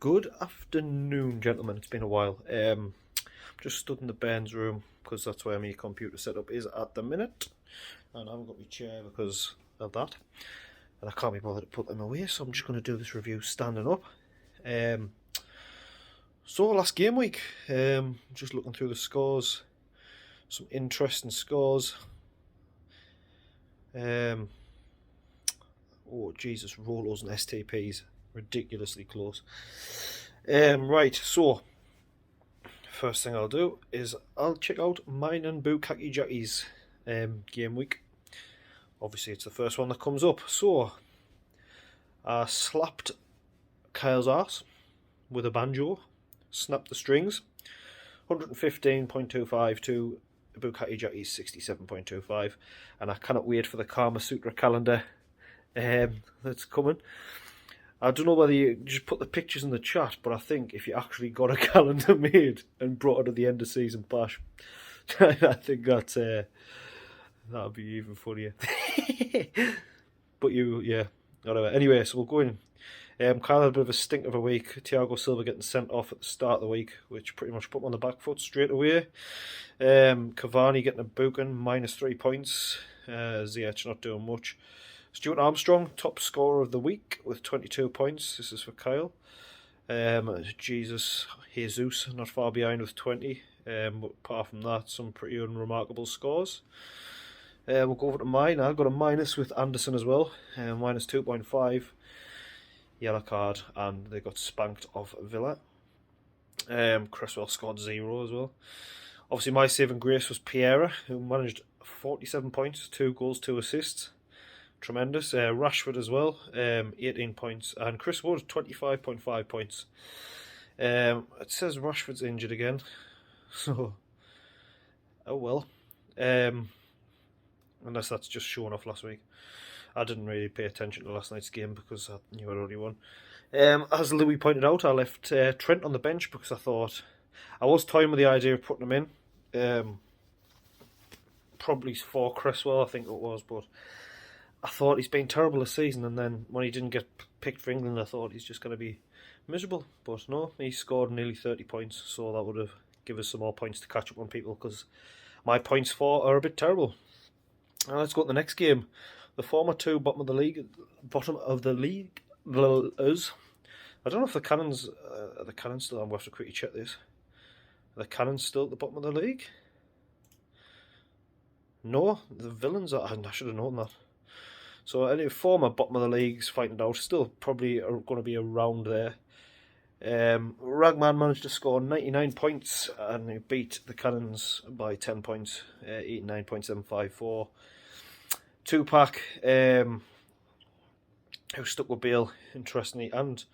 Good afternoon, gentlemen. It's been a while. Just stood in the Bairns room because that's where my computer setup is at the minute, and I haven't got my chair because of that, and I can't be bothered to put them away. So I'm just going to do this review standing up. So last game week, just looking through the scores, some interesting scores. Oh Jesus, Rolos and STPs, ridiculously close. Right, so first thing I'll do is I'll check out mine and Bukaki Jackie's game week. Obviously it's the first one that comes up. So I slapped Kyle's arse with a banjo, snapped the strings, 115.25 to Bukaki Jackie's 67.25, and I cannot wait for the Kama Sutra calendar that's coming. I don't know whether you just put the pictures in the chat, but I think if you actually got a calendar made and brought it to the end of season bash, I think that'd be even funnier. But whatever. Anyway, so we'll go in. Kyle had a bit of a stink of a week. Thiago Silva getting sent off at the start of the week, which pretty much put him on the back foot straight away. Cavani getting a booking, -3 points. Ziyech not doing much. Stuart Armstrong, top scorer of the week with 22 points. This is for Kyle. Jesus, not far behind with 20. But apart from that, some pretty unremarkable scores. We'll go over to mine. I've got a minus with Anderson as well. -2.5. Yellow card, and they got spanked off Villa. Cresswell scored 0 as well. Obviously, my saving grace was Piera, who managed 47 points, 2 goals, 2 assists. Tremendous. Rashford as well, 18 points, and Chris Wood 25.5 points. It says Rashford's injured again, so oh well. Unless that's just showing off last week. I didn't really pay attention to last night's game because I knew I'd already won. As Louis pointed out, I left Trent on the bench because I thought I was toying with the idea of putting him in. Probably for Cresswell, I think it was, but I thought he's been terrible this season, and then when he didn't get picked for England, I thought he's just going to be miserable. But no, he scored nearly 30 points, so that would have given us some more points to catch up on people, because my points for are a bit terrible. Now let's go to the next game. The former two bottom of the league is. I don't know if the Cannons are the Cannons still. I'm going to have to quickly check this. Are the Cannons still at the bottom of the league? No, the Villains are. I should have known that. So any former bottom of the leagues fighting it out, still probably are going to be around there. Ragman managed to score 99 points and he beat the Cannons by 10 points, 89.754. Tupac, who stuck with Bale, interestingly, and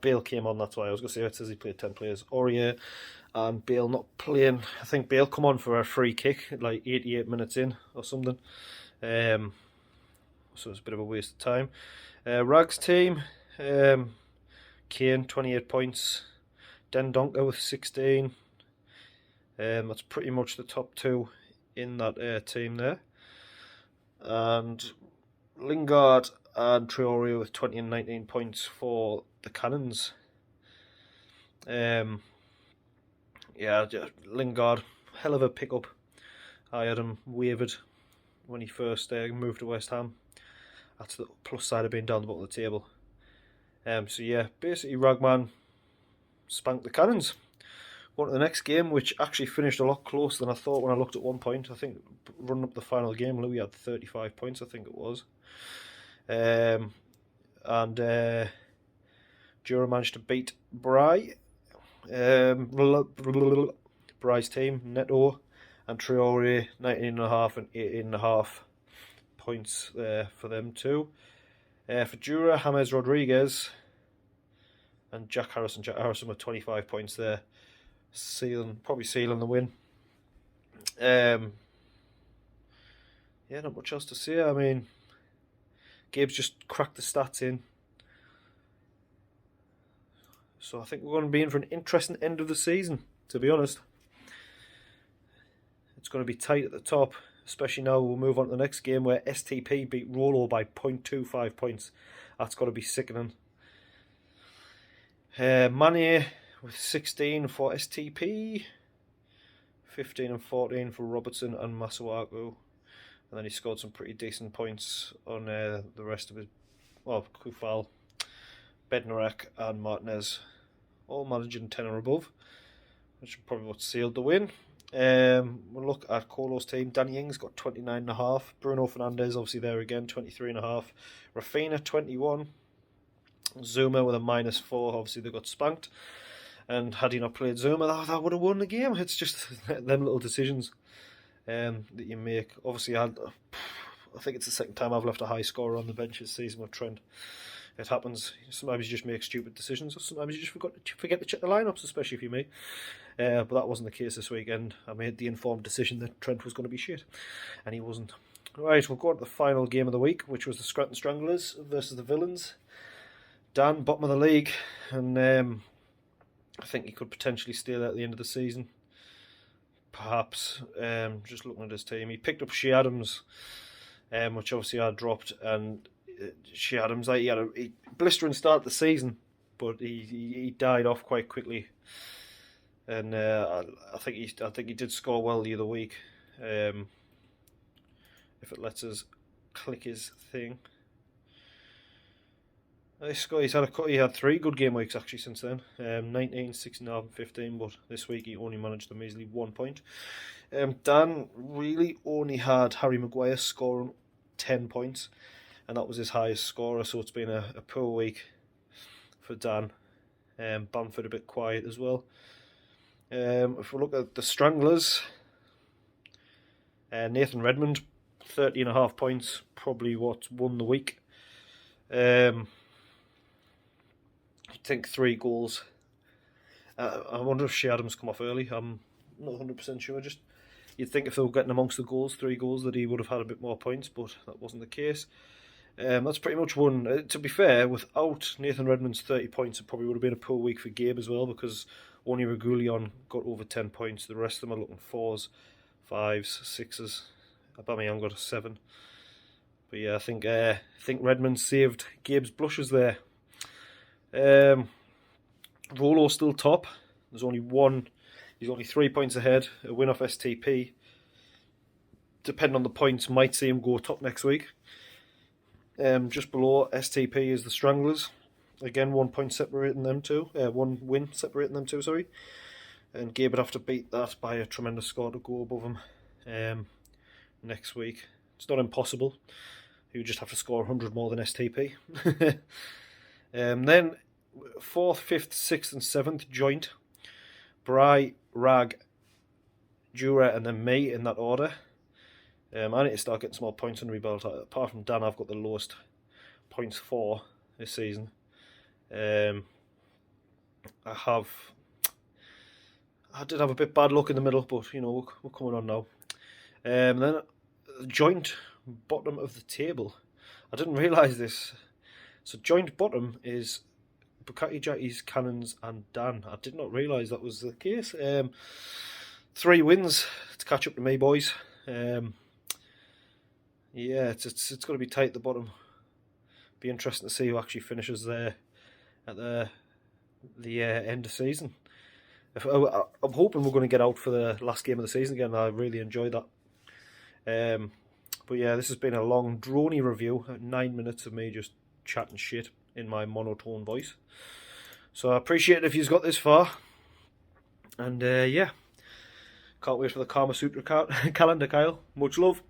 Bale came on, that's why I was going to say it says he played 10 players. Aurier and Bale not playing. I think Bale come on for a free kick like 88 minutes in or something. So it's a bit of a waste of time. Rags team, Kane 28 points, Dendonka with 16. That's pretty much the top two in that team there. And Lingard and Traore with 20 and 19 points for the Cannons. Lingard, hell of a pickup. I had him wavered when he first moved to West Ham. That's the plus side of being down the bottom of the table. Basically Ragman spanked the Cannons. Going to the next game, which actually finished a lot closer than I thought when I looked at one point. I think running up the final game, Louis had 35 points, I think it was. Jura managed to beat Bry. Bry's team, Neto and Traore, 19.5 and 18.5 points there for them too. For Jura, James Rodriguez and Jack Harrison. Jack Harrison with 25 points there. Probably sealing the win. Not much else to say. I mean, Gabe's just cracked the stats in. So I think we're going to be in for an interesting end of the season, to be honest. It's going to be tight at the top, especially now we'll move on to the next game where STP beat Rolo by 0.25 points. That's got to be sickening. Mane with 16 for STP, 15 and 14 for Robertson and Masuaku, and then he scored some pretty decent points on the rest of his, well, Kufal, Bednarek and Martinez, all managing 10 or above, which is probably what sealed the win. We'll look at Colo's team. Danny Ings got 29.5. Bruno Fernandes obviously there again, 23.5. Rafinha 21. Zuma with a -4. Obviously they got spanked. And had he not played Zuma, that would have won the game. It's just them little decisions that you make. Obviously, I think it's the second time I've left a high scorer on the bench this season with Trent. It happens. Sometimes you just make stupid decisions, or sometimes you just forget to check the lineups, especially if you're me. But that wasn't the case this weekend. I made the informed decision that Trent was going to be shit, and he wasn't. Right, we'll go on to the final game of the week, which was the Scranton Stranglers versus the Villains. Dan, bottom of the league, and I think he could potentially stay there at the end of the season. Perhaps, just looking at his team. He picked up Shea Adams, which obviously I dropped, and Shea Adams, he had a blistering start to the season, but he died off quite quickly. And I think he did score well the other week. If it lets us click his thing. He had 3 good game weeks actually since then. 19, 16, and 15, but this week he only managed a measly 1 point. Dan really only had Harry Maguire scoring 10 points, and that was his highest scorer, so it's been a poor week for Dan. Bamford a bit quiet as well. If we look at the Stranglers, Nathan Redmond, 30.5 points, probably what won the week. I think 3 goals. I wonder if Shea Adams come off early. I'm not 100% sure. Just you'd think if they were getting amongst the goals, 3 goals, that he would have had a bit more points, but that wasn't the case. That's pretty much one. To be fair, without Nathan Redmond's 30 points, it probably would have been a poor week for Gabe as well, because only Regulion got over 10 points. The rest of them are looking 4s, 5s, 6s. Aubameyang got a 7. But yeah, I think Redmond saved Gabe's blushes there. Rolo's still top. There's only one. He's only 3 points ahead. A win off STP, depending on the points, might see him go top next week. Just below STP is the Stranglers. Again, 1 point separating them two. 1 win separating them two. Sorry. And Gabe would have to beat that by a tremendous score to go above him next week. It's not impossible. He would just have to score 100 more than STP. Then 4th, 5th, 6th and 7th joint. Bry, Rag, Jura and then me in that order. I need to start getting some more points under my belt. Apart from Dan, I've got the lowest points for this season. I did have a bit bad luck in the middle, but you know, we're coming on now. Then joint bottom of the table. I didn't realise this. So joint bottom is Bukaki Jackies, Cannons and Dan. I did not realise that was the case. 3 wins to catch up to me, boys. Yeah, it's going to be tight at the bottom. Be interesting to see who actually finishes there at the end of season. I'm hoping we're going to get out for the last game of the season again. I really enjoyed that. But yeah, this has been a long, drony review. 9 minutes of me just chatting shit in my monotone voice. So I appreciate it if you've got this far. And yeah, can't wait for the Kama Sutra calendar, Kyle. Much love.